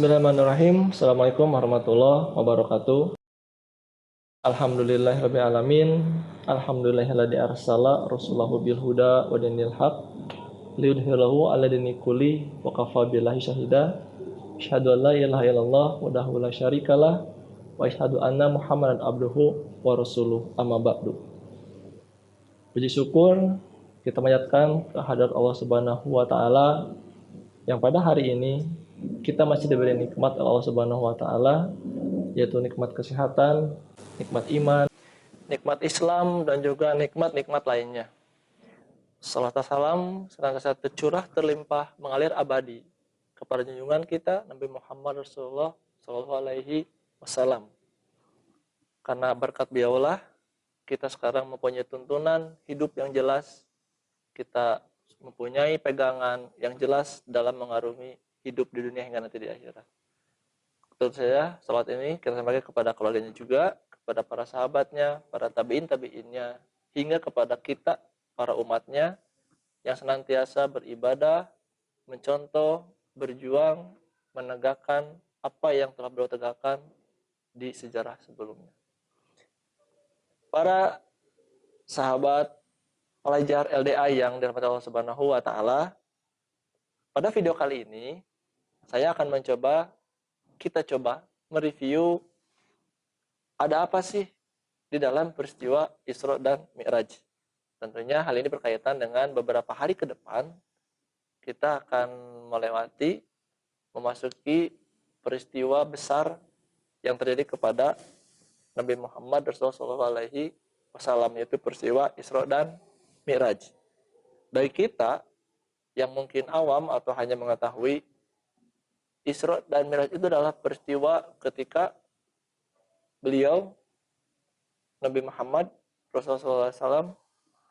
Bismillahirrahmanirrahim. Assalamualaikum warahmatullahi wabarakatuh. Alhamdulillahirabbil alamin. Alhamdulillahilladzi arsala rasulahu bil huda wa dinil haq liyudhhirahu 'ala dini kulli wa kafa billahi syahida. Asyhadu an la ilaha illallah wahdahu la syarikalah wa asyhadu anna Muhammadan abduhu wa rasuluh. Amma ba'du. Puji syukur kita panjatkan kehadirat Allah Subhanahu wa taala yang pada hari ini kita masih diberi nikmat Allah Subhanahu wa taala, yaitu nikmat kesehatan, nikmat iman, nikmat Islam, dan juga nikmat-nikmat lainnya. Salat dan salam senantiasa tercurah terlimpah mengalir abadi kepada junjungan kita Nabi Muhammad Rasulullah Shallallahu Alaihi Wasallam. Karena berkat beliaulah kita sekarang mempunyai tuntunan hidup yang jelas, kita mempunyai pegangan yang jelas dalam mengarungi hidup di dunia hingga nanti di akhirat. Tentu saja salat ini kita sampaikan kepada keluarganya juga, kepada para sahabatnya, para tabi'innya, hingga kepada kita, para umatnya, yang senantiasa beribadah, mencontoh, berjuang, menegakkan apa yang telah beliau tegakkan di sejarah sebelumnya. Para sahabat pelajar LDA yang dirahmati Allah Subhanahu wa taala, pada video kali ini saya akan kita coba mereview ada apa sih di dalam peristiwa Isra dan Mi'raj. Tentunya hal ini berkaitan dengan beberapa hari ke depan kita akan memasuki peristiwa besar yang terjadi kepada Nabi Muhammad Rasulullah SAW, yaitu peristiwa Isra dan Mi'raj. Bagi kita yang mungkin awam atau hanya mengetahui Isra dan Mi'raj itu adalah peristiwa ketika beliau, Nabi Muhammad Rasulullah SAW,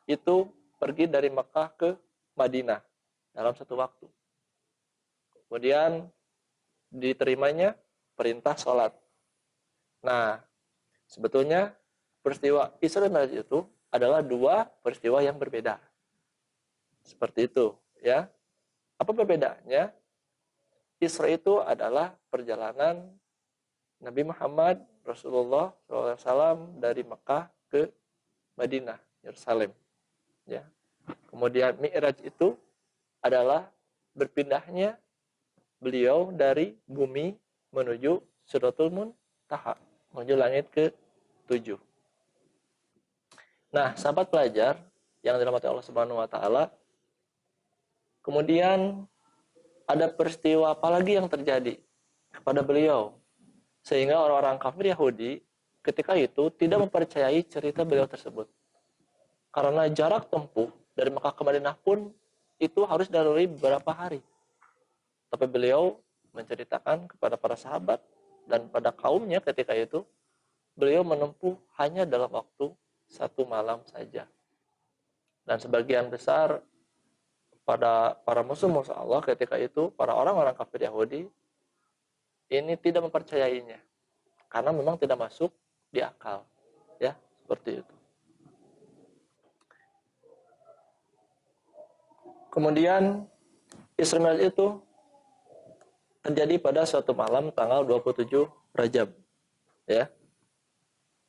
itu pergi dari Mekah ke Madinah dalam satu waktu. Kemudian diterimanya perintah sholat. Nah, sebetulnya peristiwa Isra dan Mi'raj itu adalah dua peristiwa yang berbeda. Seperti itu, ya. Apa perbedaannya? Isra itu adalah perjalanan Nabi Muhammad Rasulullah SAW dari Mekah ke Madinah, Yerusalem. Ya. Kemudian Mi'raj itu adalah berpindahnya beliau dari bumi menuju Sidratul Muntaha, menuju langit ke-7. Nah, sahabat pelajar yang dirahmati Allah Subhanahu wa taala, kemudian ada peristiwa apa lagi yang terjadi kepada beliau sehingga orang-orang kafir Yahudi ketika itu tidak mempercayai cerita beliau tersebut. Karena jarak tempuh dari Mekah ke Madinah pun itu harus dilalui beberapa hari. Tapi beliau menceritakan kepada para sahabat dan pada kaumnya ketika itu, beliau menempuh hanya dalam waktu 1 malam saja. Dan sebagian besar pada para musuh-musuh Allah ketika itu, para orang-orang kafir Yahudi ini tidak mempercayainya karena memang tidak masuk di akal, ya, seperti itu. Kemudian Isra Mi'raj itu terjadi pada suatu malam tanggal 27 Rajab, ya.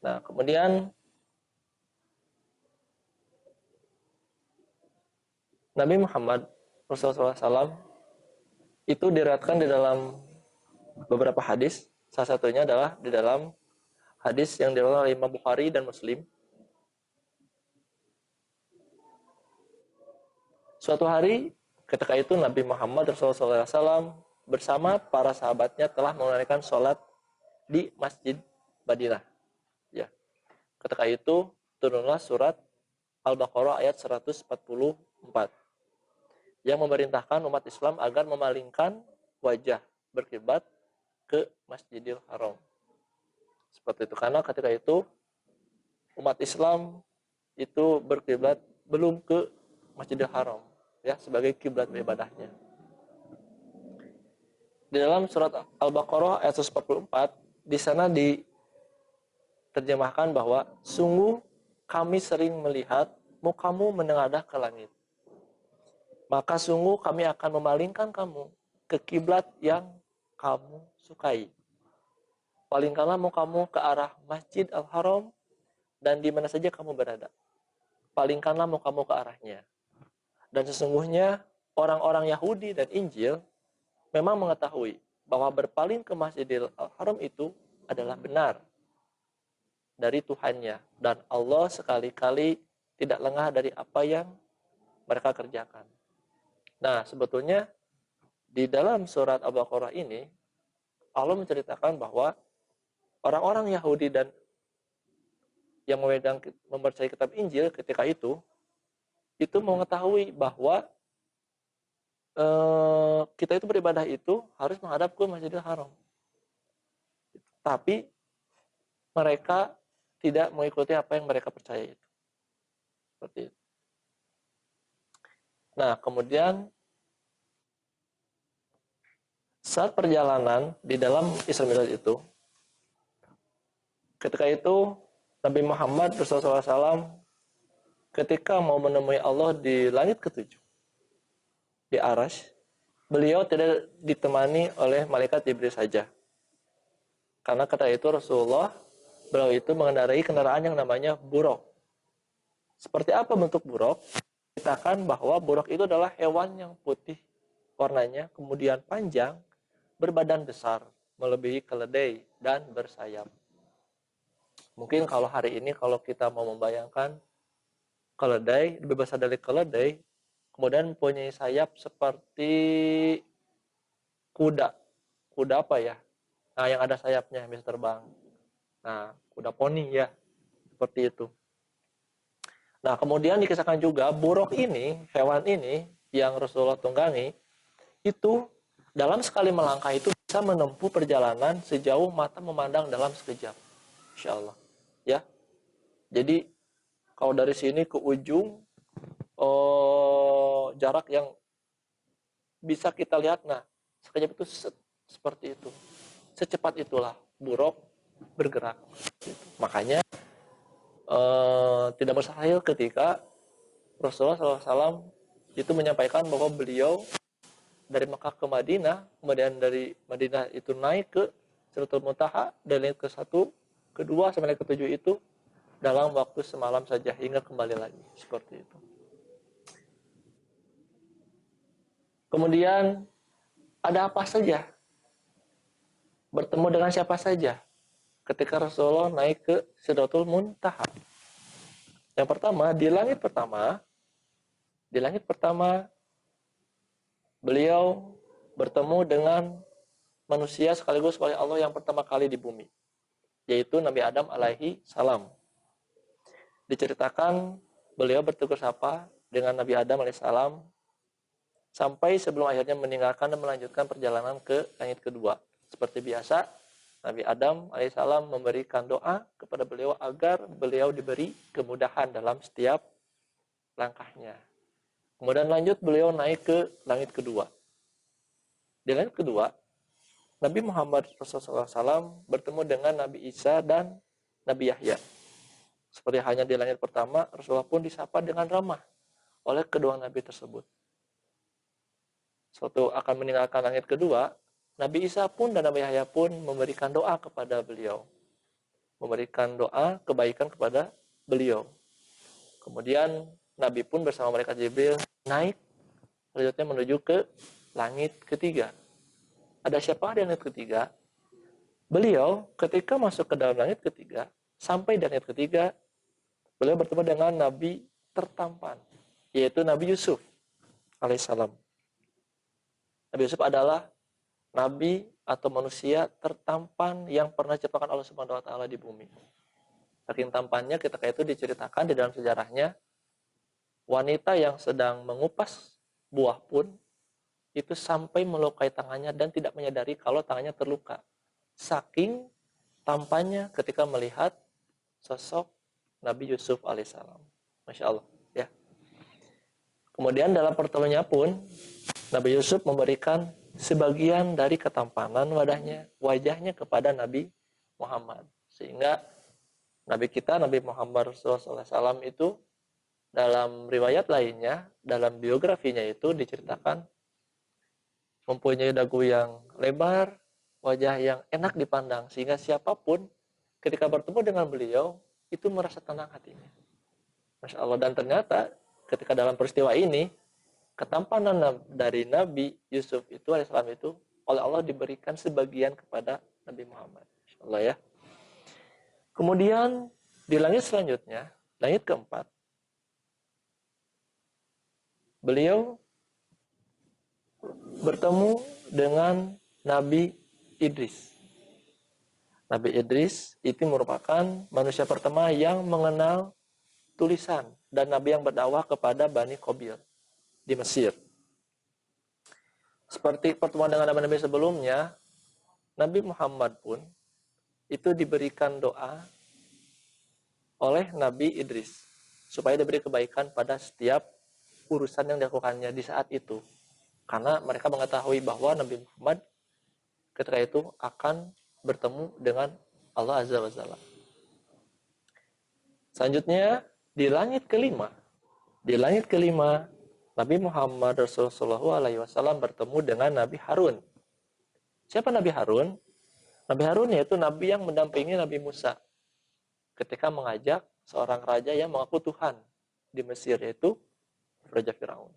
Nah, kemudian Nabi Muhammad Rasulullah SAW itu diriwayatkan di dalam beberapa hadis. Salah satunya adalah di dalam hadis yang diriwayatkan oleh Imam Bukhari dan Muslim. Suatu hari ketika itu Nabi Muhammad Rasulullah SAW bersama para sahabatnya telah menunaikan sholat di Masjid Madinah. Ya. Ketika itu turunlah surat Al-Baqarah ayat 144 yang memerintahkan umat Islam agar memalingkan wajah berkiblat ke Masjidil Haram. Seperti itu, karena ketika itu umat Islam itu berkiblat belum ke Masjidil Haram, ya, sebagai kiblat ibadahnya. Di dalam surat Al-Baqarah ayat 144 di sana diterjemahkan bahwa sungguh kami sering melihat mukamu menengadah ke langit. Maka sungguh kami akan memalingkan kamu ke kiblat yang kamu sukai. Palingkanlah mukamu ke arah Masjid Al-Haram dan di mana saja kamu berada. Palingkanlah mukamu ke arahnya. Dan sesungguhnya orang-orang Yahudi dan Injil memang mengetahui bahwa berpaling ke Masjidil Haram itu adalah benar dari Tuhannya. Dan Allah sekali-kali tidak lengah dari apa yang mereka kerjakan. Nah, sebetulnya di dalam surat Al-Baqarah ini, Allah menceritakan bahwa orang-orang Yahudi dan yang memegang mempercayai kitab Injil ketika itu mengetahui bahwa kita itu beribadah itu harus menghadap ke Masjidil Haram. Tapi mereka tidak mengikuti apa yang mereka percaya itu. Seperti itu. Nah, kemudian saat perjalanan di dalam Isra Mi'raj itu, ketika itu Nabi Muhammad SAW ketika mau menemui Allah di langit ketujuh, di Arash, beliau tidak ditemani oleh malaikat Jibril saja. Karena kata itu Rasulullah, beliau itu mengendarai kendaraan yang namanya buraq. Seperti apa bentuk buraq? Ceritakan bahwa buraq itu adalah hewan yang putih warnanya, kemudian panjang, berbadan besar, melebihi keledai, dan bersayap. Mungkin kalau hari ini kalau kita mau membayangkan keledai, lebih besar dari keledai, kemudian mempunyai sayap seperti kuda. Kuda apa ya? Nah, yang ada sayapnya bisa terbang. Nah, kuda poni ya. Seperti itu. Nah, kemudian dikisahkan juga buruk ini, hewan ini yang Rasulullah tunggangi, itu dalam sekali melangkah itu bisa menempuh perjalanan sejauh mata memandang dalam sekejap. Insya Allah. Ya. Jadi, kalau dari sini ke ujung, jarak yang bisa kita lihat, nah, sekejap itu seperti itu. Secepat itulah buruk bergerak. Makanya tidak mustahil ketika Rasulullah SAW itu menyampaikan bahwa beliau dari Mekah ke Madinah, kemudian dari Madinah itu naik ke Sidratul Muntaha, dan naik ke 1, kedua sampai ke 7 itu dalam waktu semalam saja hingga kembali lagi. Seperti itu. Kemudian ada apa saja? Bertemu dengan siapa saja? Ketika Rasulullah naik ke Sidratul Muntaha. Yang pertama, di langit pertama beliau bertemu dengan manusia sekaligus oleh Allah yang pertama kali di bumi, yaitu Nabi Adam alaihi salam. Diceritakan beliau bertegur sapa dengan Nabi Adam alaihi salam sampai sebelum akhirnya meninggalkan dan melanjutkan perjalanan ke langit kedua. Seperti biasa, Nabi Adam alaihissalam memberikan doa kepada beliau agar beliau diberi kemudahan dalam setiap langkahnya. Kemudian lanjut beliau naik ke langit kedua. Di langit kedua, Nabi Muhammad SAW bertemu dengan Nabi Isa dan Nabi Yahya. Seperti hanya di langit pertama, Rasulullah pun disapa dengan ramah oleh kedua Nabi tersebut. Suatu akan meninggalkan langit kedua, Nabi Isa pun dan Nabi Yahya pun memberikan doa kepada beliau. Memberikan doa kebaikan kepada beliau. Kemudian Nabi pun bersama malaikat Jibril naik, selanjutnya menuju ke langit ketiga. Ada siapa di langit ketiga? Beliau ketika masuk ke dalam langit ketiga, sampai di langit ketiga, beliau bertemu dengan Nabi tertampan, yaitu Nabi Yusuf alaihissalam. Nabi Yusuf adalah Nabi atau manusia tertampan yang pernah diciptakan Allah Subhanahu wa taala di bumi. Saking tampannya ketika itu diceritakan di dalam sejarahnya, wanita yang sedang mengupas buah pun itu sampai melukai tangannya dan tidak menyadari kalau tangannya terluka. Saking tampannya ketika melihat sosok Nabi Yusuf alaihissalam. Masya Allah. Ya. Kemudian dalam pertemuannya pun Nabi Yusuf memberikan sebagian dari ketampanan wajahnya kepada Nabi Muhammad. Sehingga Nabi kita, Nabi Muhammad SAW itu dalam riwayat lainnya, dalam biografinya itu diceritakan mempunyai dagu yang lebar, wajah yang enak dipandang, sehingga siapapun ketika bertemu dengan beliau itu merasa tenang hatinya. Masya Allah. Dan ternyata ketika dalam peristiwa ini, ketampanan dari Nabi Yusuf itu alaihissalam itu oleh Allah diberikan sebagian kepada Nabi Muhammad. Masya Allah ya. Kemudian di langit selanjutnya, langit keempat, beliau bertemu dengan Nabi Idris. Nabi Idris itu merupakan manusia pertama yang mengenal tulisan dan Nabi yang berdakwah kepada Bani Qabil di Mesir. Seperti pertemuan dengan Nabi-Nabi sebelumnya, Nabi Muhammad pun itu diberikan doa oleh Nabi Idris supaya diberi kebaikan pada setiap urusan yang dilakukannya di saat itu. Karena mereka mengetahui bahwa Nabi Muhammad ketika itu akan bertemu dengan Allah Azza wa Jalla. Selanjutnya di langit kelima Nabi Muhammad Rasulullah SAW bertemu dengan Nabi Harun. Siapa Nabi Harun? Nabi Harun yaitu Nabi yang mendampingi Nabi Musa ketika mengajak seorang raja yang mengaku Tuhan di Mesir, yaitu Raja Firaun.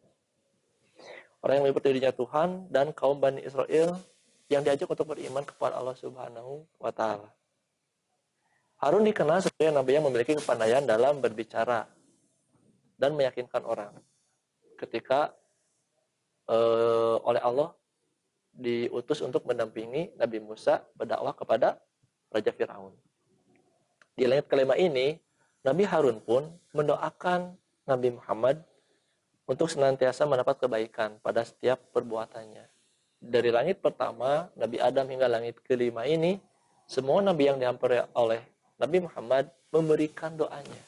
Orang yang menyebut dirinya Tuhan dan kaum Bani Israel yang diajak untuk beriman kepada Allah Subhanahu wa Ta'ala. Harun dikenal sebagai Nabi yang memiliki kepandaian dalam berbicara dan meyakinkan orang. Ketika oleh Allah diutus untuk mendampingi Nabi Musa berdakwah kepada Raja Firaun. Di langit kelima ini, Nabi Harun pun mendoakan Nabi Muhammad untuk senantiasa mendapat kebaikan pada setiap perbuatannya. Dari langit pertama, Nabi Adam hingga langit kelima ini, semua Nabi yang dihampiri oleh Nabi Muhammad memberikan doanya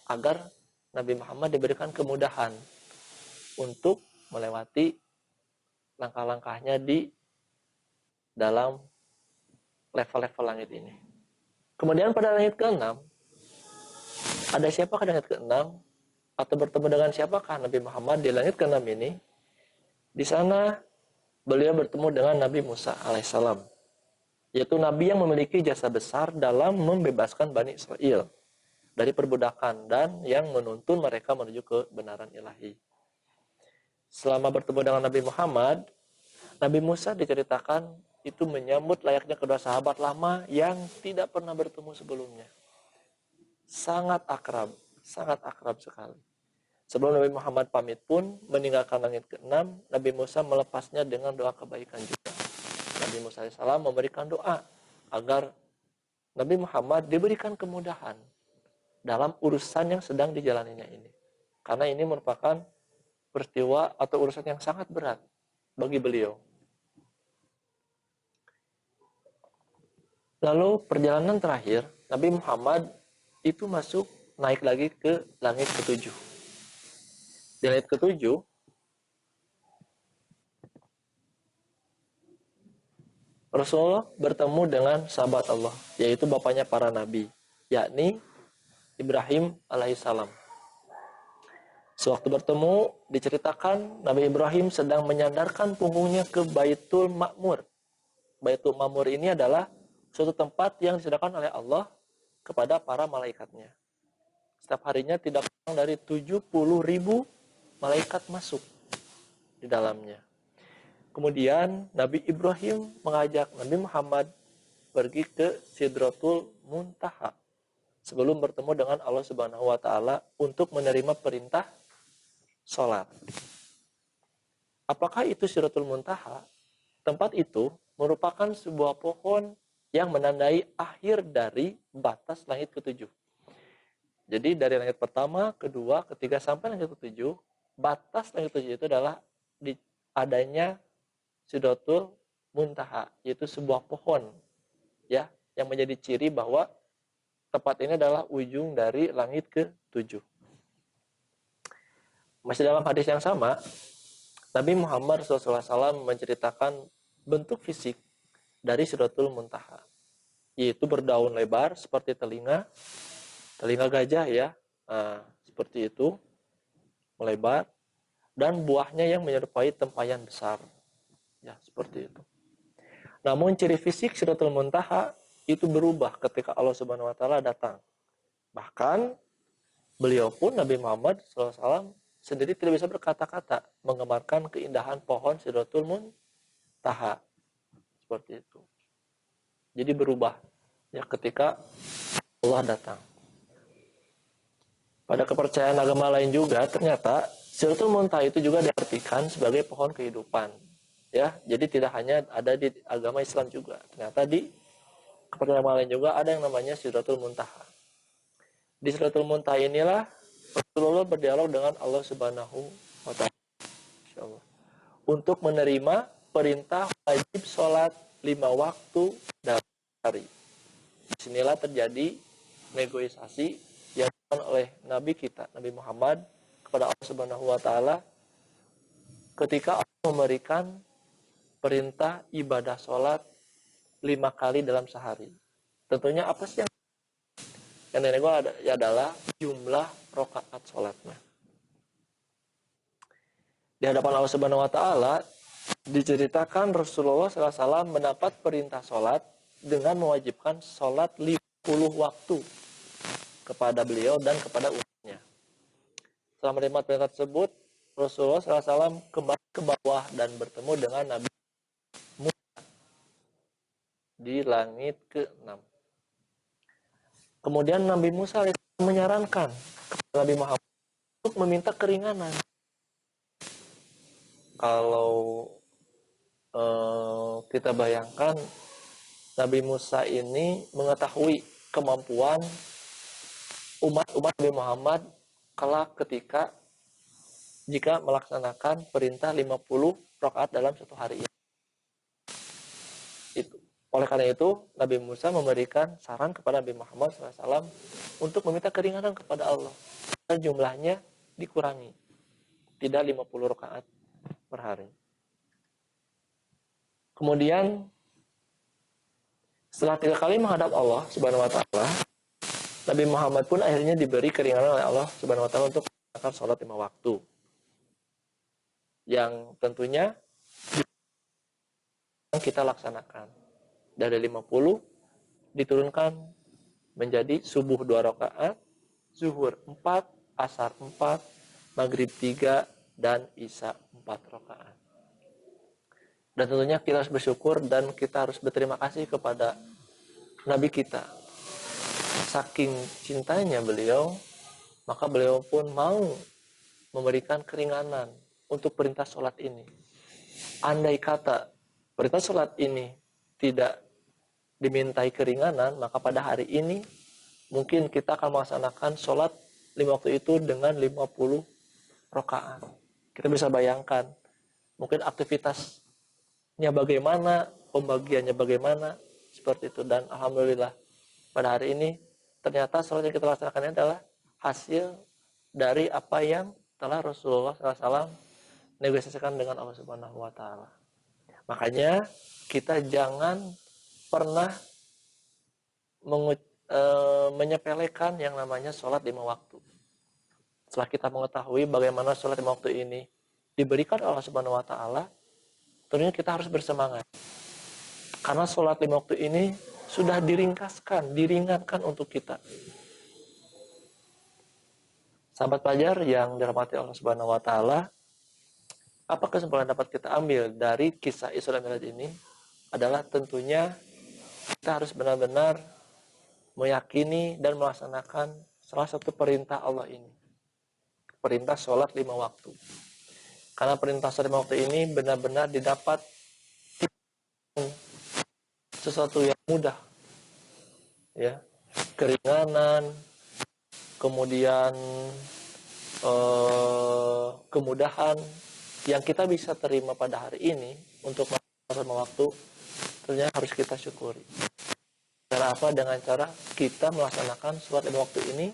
agar Nabi Muhammad diberikan kemudahan untuk melewati langkah-langkahnya di dalam level-level langit ini. Kemudian pada langit ke-6, ada siapakah langit ke-6? Atau bertemu dengan siapakah Nabi Muhammad di langit ke-6 ini? Di sana beliau bertemu dengan Nabi Musa alaihissalam, yaitu Nabi yang memiliki jasa besar dalam membebaskan Bani Israel dari perbudakan dan yang menuntun mereka menuju kebenaran ilahi. Selama bertemu dengan Nabi Muhammad, Nabi Musa diceritakan itu menyambut layaknya kedua sahabat lama yang tidak pernah bertemu sebelumnya. Sangat akrab sekali. Sebelum Nabi Muhammad pamit pun meninggalkan langit ke-6, Nabi Musa melepasnya dengan doa kebaikan juga. Nabi Musa AS memberikan doa agar Nabi Muhammad diberikan kemudahan dalam urusan yang sedang dijalaninya ini. Karena ini merupakan peristiwa atau urusan yang sangat berat bagi beliau. Lalu perjalanan terakhir, Nabi Muhammad itu naik lagi ke langit ke-7. Di langit ke-7, Rasulullah bertemu dengan sahabat Allah, yaitu bapaknya para nabi, yakni Ibrahim alaihissalam. Sewaktu bertemu, diceritakan Nabi Ibrahim sedang menyandarkan punggungnya ke Baitul Ma'mur. Baitul Ma'mur ini adalah suatu tempat yang disediakan oleh Allah kepada para malaikatnya. Setiap harinya tidak kurang dari 70.000 malaikat masuk di dalamnya. Kemudian Nabi Ibrahim mengajak Nabi Muhammad pergi ke Sidratul Muntaha sebelum bertemu dengan Allah Subhanahu wa Ta'ala untuk menerima perintah sholat. Apakah itu Sidratul Muntaha? Tempat itu merupakan sebuah pohon yang menandai akhir dari batas langit ke-7. Jadi dari langit pertama, kedua, ketiga, sampai langit ke-7, batas langit ke-7 itu adalah adanya Sidratul Muntaha, yaitu sebuah pohon ya yang menjadi ciri bahwa tempat ini adalah ujung dari langit ke-7. Masih dalam hadis yang sama, Nabi Muhammad SAW menceritakan bentuk fisik dari Sidratul Muntaha, yaitu berdaun lebar seperti telinga gajah ya, seperti itu, melebar, dan buahnya yang menyerupai tempayan besar, ya seperti itu. Namun ciri fisik Sidratul Muntaha itu berubah ketika Allah Subhanahu wa taala datang. Bahkan beliau pun Nabi Muhammad SAW sendiri tidak bisa berkata-kata menggambarkan keindahan pohon Sidratul Muntaha seperti itu. Jadi berubah ya ketika Allah datang. Pada kepercayaan agama lain juga ternyata Sidratul Muntaha itu juga diartikan sebagai pohon kehidupan. Ya, jadi tidak hanya ada di agama Islam juga. Ternyata di kepercayaan agama lain juga ada yang namanya Sidratul Muntaha. Di Sidratul Muntaha inilah Rasulullah berdialog dengan Allah Subhanahu wa taala. Insyaallah. Untuk menerima perintah wajib sholat 5 waktu dalam hari. Disinilah terjadi negosiasi yang dilakukan oleh Nabi kita, Nabi Muhammad, kepada Allah Subhanahu wa taala ketika Allah memberikan perintah ibadah sholat 5 kali dalam sehari. Tentunya apa sih yang dinego adalah jumlah rakaat sholatnya. Di hadapan Allah Subhanahu wa taala diceritakan Rasulullah SAW mendapat perintah sholat dengan mewajibkan sholat 50 waktu kepada beliau dan kepada umatnya. Setelah menerima perintah tersebut, Rasulullah SAW kembali ke bawah dan bertemu dengan Nabi Musa di langit ke-6. Kemudian Nabi Musa menyarankan kepada Nabi Muhammad untuk meminta keringanan. Kalau kita bayangkan Nabi Musa ini mengetahui kemampuan umat Nabi Muhammad kelak ketika jika melaksanakan perintah 50 rakaat dalam satu hari ini. Itu. Oleh karena itu, Nabi Musa memberikan saran kepada Nabi Muhammad SAW untuk meminta keringanan kepada Allah. Dan jumlahnya dikurangi. Tidak 50 rakaat per hari. Kemudian, setelah 3 kali menghadap Allah Subhanahu wa taala, Nabi Muhammad pun akhirnya diberi keringanan oleh Allah Subhanahu wa taala untuk melaksanakan sholat 5 waktu. Yang tentunya kita laksanakan. Dari 50 diturunkan menjadi subuh 2 rakaat, zuhur 4, asar 4, maghrib 3, dan isya 4 rakaat. Dan tentunya kita harus bersyukur dan kita harus berterima kasih kepada Nabi kita. Saking cintanya beliau, maka beliau pun mau memberikan keringanan untuk perintah sholat ini. Andai kata perintah sholat ini tidak dimintai keringanan, maka pada hari ini mungkin kita akan melaksanakan sholat 5 waktu itu dengan 50 rakaat. Kita bisa bayangkan mungkin aktivitasnya bagaimana, pembagiannya bagaimana, seperti itu. Dan alhamdulillah pada hari ini ternyata sholat yang kita laksanakan ini adalah hasil dari apa yang telah Rasulullah SAW negosiasikan dengan Allah Subhanahu wa taala. Makanya kita jangan pernah menyepelekan yang namanya sholat 5 waktu. Setelah kita mengetahui bagaimana sholat 5 waktu ini diberikan Allah Subhanahu wa taala, tentunya kita harus bersemangat. Karena sholat 5 waktu ini sudah diringankan untuk kita. Sahabat pelajar yang dirahmati Allah Subhanahu wa taala, apa kesimpulan dapat kita ambil dari kisah Isra Mi'raj ini adalah tentunya kita harus benar-benar meyakini dan melaksanakan salah satu perintah Allah ini. Perintah sholat 5 waktu. Karena perintah sholat 5 waktu ini benar-benar didapat sesuatu yang mudah. Ya, keringanan, kemudian kemudahan yang kita bisa terima pada hari ini untuk melaksanakan waktu, tentunya harus kita syukuri. Cara apa? Dengan cara kita melaksanakan sholat 5 waktu ini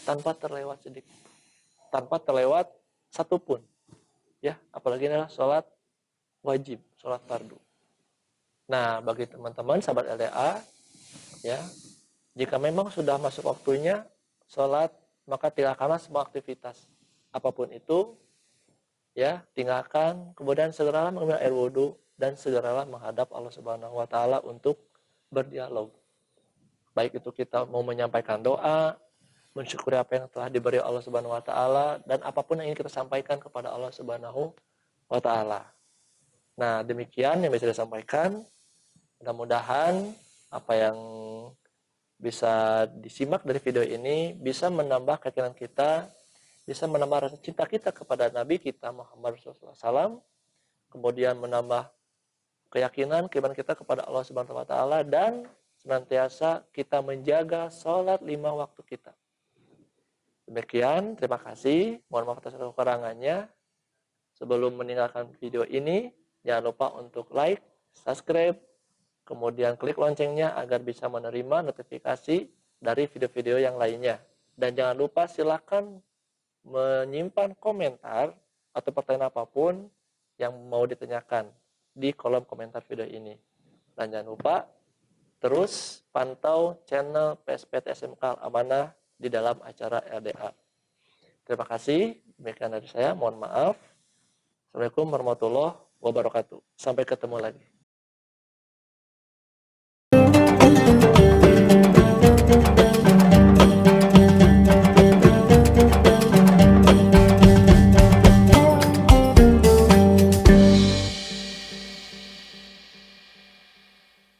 tanpa terlewat sedikit, tanpa terlewat satupun. Ya, apalagi adalah sholat wajib, sholat fardu. Nah, bagi teman-teman sahabat LDA, ya, jika memang sudah masuk waktunya sholat, maka tinggalkanlah semua aktivitas apapun itu, ya tinggalkan, kemudian segeralah mengambil air wudhu dan segeralah menghadap Allah Subhanahu wa taala untuk berdialog. Baik itu kita mau menyampaikan doa, mensyukuri apa yang telah diberi Allah Subhanahu wa taala dan apapun yang ingin kita sampaikan kepada Allah Subhanahu wa taala. Nah, demikian yang bisa disampaikan. Mudah-mudahan apa yang bisa disimak dari video ini bisa menambah keyakinan kita, bisa menambah rasa cinta kita kepada Nabi kita Muhammad SAW, kemudian menambah keyakinan keimanan kita kepada Allah Subhanahu wa taala dan senantiasa kita menjaga sholat 5 waktu kita. Demikian, terima kasih. Mohon maaf atas kekurangannya. Sebelum meninggalkan video ini, jangan lupa untuk like, subscribe, kemudian klik loncengnya agar bisa menerima notifikasi dari video-video yang lainnya. Dan jangan lupa silakan menyimpan komentar atau pertanyaan apapun yang mau ditanyakan di kolom komentar video ini. Dan jangan lupa terus pantau channel PSPT SMK Amanah di dalam acara LDA. Terima kasih. Demikian dari saya. Mohon maaf. Assalamualaikum warahmatullahi wabarakatuh. Sampai ketemu lagi.